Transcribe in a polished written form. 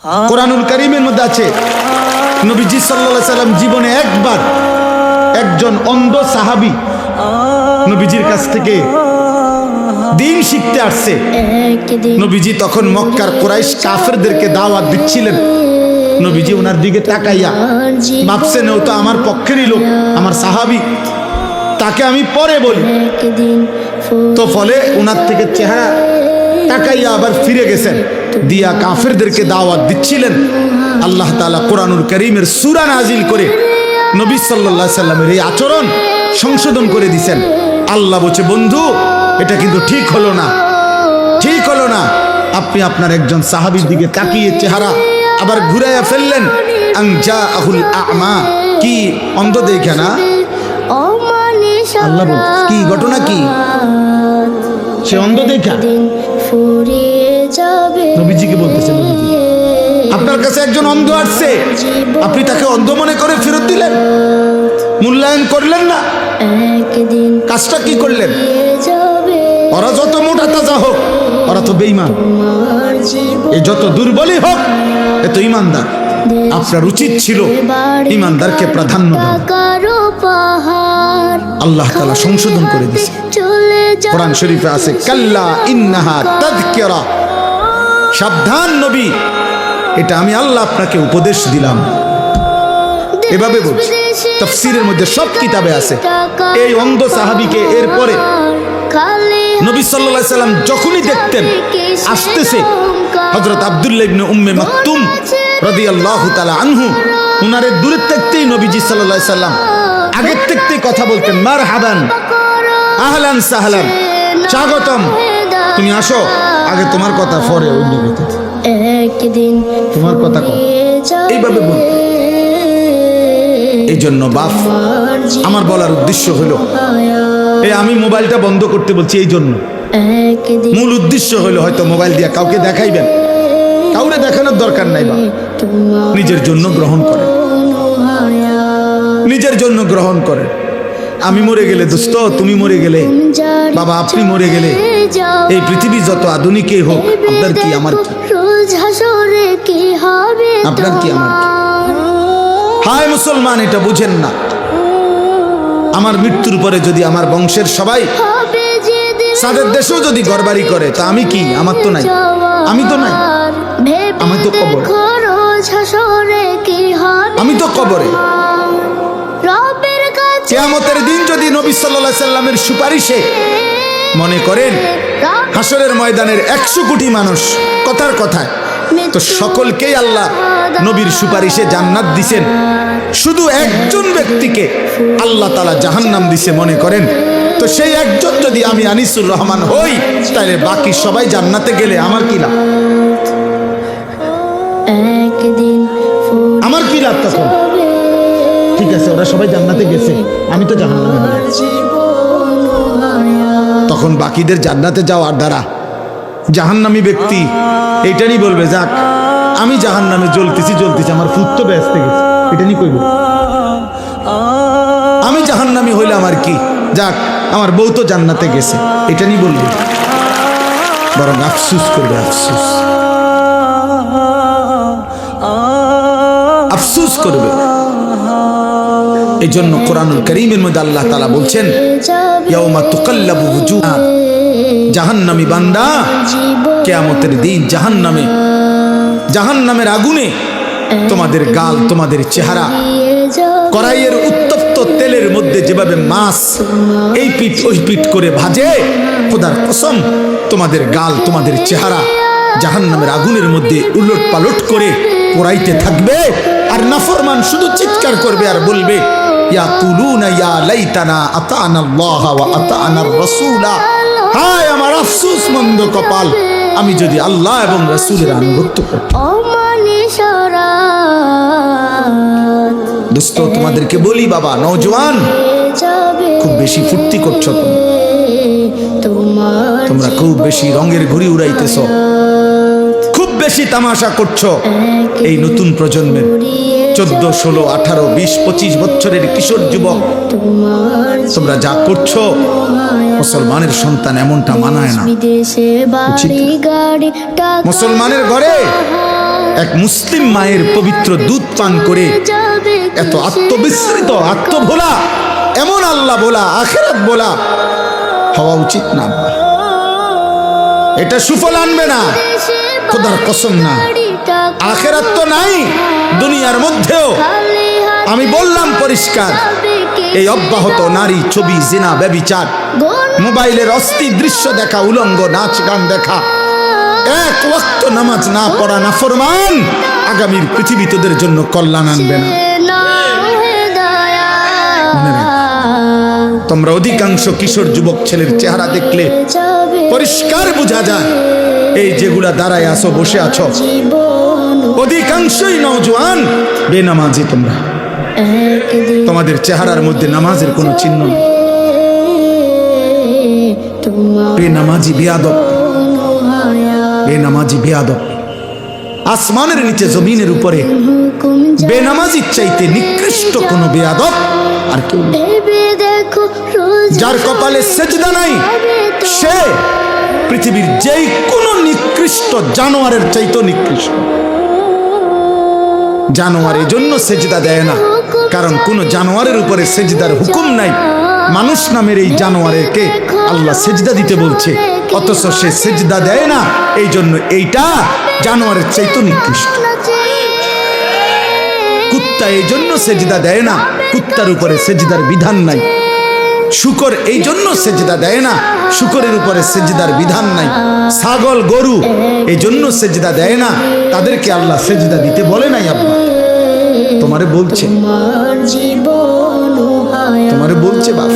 কোরআনুল কারীমের মধ্যে আছে নবীজি সাল্লাল্লাহু আলাইহি সাল্লাম জীবনে একবার একজন অন্ধ সাহাবী নবীজির কাছ থেকে দিন শিখতে আসছে। নবীজি তখন মক্কার কুরাইশ কাফেরদেরকে দাওয়াত দিচ্ছিলেন। নবীজি ওনার দিকে তাকাইয়া ভাবছেন ও তো আমার পক্ষেরই লোক, আমার সাহাবী, তাকে আমি পরে বলি। তো ফলে ওনার থেকে চেহারা তাকাইয়া আবার ফিরে গেছেন, দিয়া কাফেরদেরকে দাওয়াত দিচ্ছিলেন। আল্লাহ তাআলা কোরআনুল কারীমের সূরা নাজিল করে নবী সাল্লাল্লাহু আলাইহি সাল্লামের এই আচরণ সংশোধন করে দিয়েছেন। আল্লাহ বলছে, বন্ধু এটা কিন্তু ঠিক হলো না, ঠিক হলো না। আপনি আপনার একজন সাহাবীর দিকে তাকিয়ে চেহারা আবার ঘুরাইয়া ফেললেন। আনজা আহুল আ'মা, কি অন্ধ দেখে না? আল্লাহ বলছে কি ঘটনা, কি সে অন্ধ দেখা? নবীজিকে বলতেছে, নবীজি আপনার কাছে একজন অন্ধ আসছে, আপনি তাকে অন্ধ মনে করে ফেরত দিলেন, মূল্যায়ন করলেন না। কাজটা কি করলেন? ওরা যত মোটা তাজা হোক, ওরা তো বেঈমান, এ যত দুর্বলই হোক, এ তো ঈমানদার। আপনার উচিত ছিল ঈমানদারকে প্রাধান্য দেওয়া। আল্লাহ তাআলা সংশোধন করে দিয়েছে। কোরআন শরীফে আছে কাল্লা ইন্নাহা তাযকিরা, সাবধান নবী, এটা আমি আল্লাহ আপনাকে উপদেশ দিলাম। এভাবে বলছি, তাফসীরের মধ্যে সব কিতাবে আছে। এই অন্ধ সাহাবীকে এরপরে নবী সাল্লাল্লাহু আলাইহি সাল্লাম যখনই দেখতেন আসতেছে, হযরত আব্দুল্লাহ ইবনে উম্মে মাকতুম রাদিয়াল্লাহু তাআলা আনহু উনারে দূরে থাকতেই নবীজি সাল্লাল্লাহু আলাইহি সাল্লাম আগের থেকেই কথা বলতেন, মারহাবান, আহলান সাহলান, স্বাগতম, তুমি আসো, আগে তোমার কথা, পরে অন্য কথা, তোমার কথা কও, এইভাবে বল। এই জন্য বাপ, আমার বলার উদ্দেশ্য হলো, এই আমি মোবাইলটা বন্ধ করতে বলছি এই জন্য, মূল উদ্দেশ্য হলো হয়তো মোবাইল দিয়ে কাউকে দেখাইবেন, কাউরে দেখানোর দরকার নাই। বাবা নিজের জন্য গ্রহণ করেন, নিজের জন্য গ্রহণ করেন। আমি মরে গেলে দোস্ত, তুমি মরে গেলে, বাবা আপনি মরে গেলে, এই পৃথিবী যত আধুনিকই হোক, আপনার কি আমার কি, আপনার কি আমার কি? হায় মুসলমান, এটা বুঝেন না। আমার মৃত্যুর পরে যদি আমার বংশের সবাই সাদের দেশেও যদি ঘরবাড়ি করে, তা আমি কি? আমার তো নাই, আমি তো নাই, আমি তো কবর, আমি তো কবরে। কিয়ামতের দিন যদি নবী সাল্লাল্লাহু আলাইহি সাল্লামের সুপারিশে, মনে করেন হাসরের ময়দানের 100 কোটি মানুষ, কথার কথায় তো সকলকেই আল্লাহ নবীর সুপারিশে জান্নাত দিছেন, শুধু একজন ব্যক্তিকে আল্লাহ তাআলা জাহান্নাম দিছে মনে করেন, তো সেই একজন যদি আমি আনিসুর রহমান হই, তাহলে বাকি সবাই জান্নাতে গেলে আমার কি লাভ? আমার কি লাভ তখন? ঠিক আছে, ওরা সবাই জান্নাতে গেছে, আমি তো জাহান্নামে হলাম। তখন বাকিদের জান্নাতে যাওয়ার দ্বারা জাহান্নামী ব্যক্তি এইটারই বলবে, যাক আমি জাহান্নামে জ্বলতেছি, আমার ফুট তো বেহেশতে গেছে, এটা নিয়ে কইব। আমি জাহান্নামী হইলে আমার কি, যাক আমার বউ তো জান্নাতে গেছে, এটা নিয়ে বলবে, বরং আফসুস করবে, আফসুস, আফসুস করবে। এই জন্য কোরআনুল কারীমের মধ্যে আল্লাহ তাআলা বলছেন, ইয়াউমা তুকাল্লাবু ওয়ুজুহা, জাহান্নামী বান্দা কিয়ামতের দিন জাহান্নামের আগুনে তোমাদের গাল, তোমাদের চেহারা, কড়াইয়ের উত্তপ্ত তেলের মধ্যে যেভাবে মাছ এই পিঠ ওই পিঠ করে ভাজে, খোদার কসম তোমাদের গাল, তোমাদের চেহারা জাহান্নামের আগুনের মধ্যে উলট পালট করে পোড়াইতে থাকবে। আর নাফরমান শুধু চিৎকার করবে আর বলবে, ইয়াকুলুনা ইয়া লাইতানা আতানা আল্লাহ ওয়া আতানার রাসূলা, হায় আমার আফসোস মন্দ কপাল, আমি যদি আল্লাহ এবং রাসূলের আনুগত্য করতাম। দোস্ত তোমাদেরকে বলি, বাবা নওজোয়ান, খুব বেশি ফুর্তি করছো তোমরা, খুব বেশি রঙের ঘুড়ি উড়াইতেছ, খুব বেশি তামাশা করছো। এই নতুন প্রজন্মের 14, 16, 18, 20, 25 বছরের কিশোর যুবক, তোমরা যা করছো, মুসলমানের সন্তান এমনটা মানায় না। মুসলমানের ঘরে এক মুসলিম মায়ের পবিত্র দুধ পান করে এত আত্মবিস্মৃত, আত্মভোলা, এমন আল্লাহ বলা, আখিরাত বলা হওয়া উচিত না। এটা সুফল আনবে না, খোদার কসম না। আখিরাত তো নাই দুনিয়ার মধ্যেও। আমি বললাম পরিষ্কার, এই অব্যাহত নারী, ছবি, জিনা, ব্যভিচার, মোবাইলের অস্থির দৃশ্য দেখা, উলঙ্গ নাচ গান দেখা, এক ওয়াক্ত নামাজ না পড়া নাফরমান, আগামীর পৃথিবী তোদের জন্য কল্যাণ আনবে না। মনে রাখ, তোমরা অধিকাংশ কিশোর যুবক ছেলের চেহারা দেখলে পরিষ্কার বোঝা যায়, এই যেগুলা দাঁড়ায় আছো, বসে আছো, অধিকাংশই নওজোয়ান বেনামাজি। তোমরা, তোমাদের চেহারার মধ্যে নামাজের কোনো চিহ্ন নেই। বেনামাজি বেয়াদব, বেনামাজি বেয়াদব। আসমানের নিচে জমিনের উপরে বেনামাজির চাইতে নিকৃষ্ট কোন বেয়াদব আর কেউ নেই। যার কপালে সেজদা নাই সে পৃথিবীর যেই কোনো নিকৃষ্ট জানোয়ারের চাইতে নিকৃষ্ট। জানোয়ার এজন্য সেজদা দেয় না, কারণ কোন জানোয়ারের উপরে সেজদার হুকুম নাই। মানুষ নামের এই জানোয়ারকে আল্লাহ সেজদা দিতে বলছে, অথচ সে সেজদা দেয় না, এই জন্য এইটা জানোয়ারের চাইতে নিকৃষ্ট। কুত্তা এই জন্য সেজদা দেয় না, কুত্তার উপরে সেজদার বিধান নাই। শুকর এই জন্য সেজদা দেয় না, শুকরের উপরে সেজদার বিধান নাই। ছাগল, গরু এই জন্য সেজদা দেয় না, তাদেরকে আল্লাহ সেজদা দিতে বলে নাই। আব্বা তোমারে বলছে, তোমারে বলছে বাপ।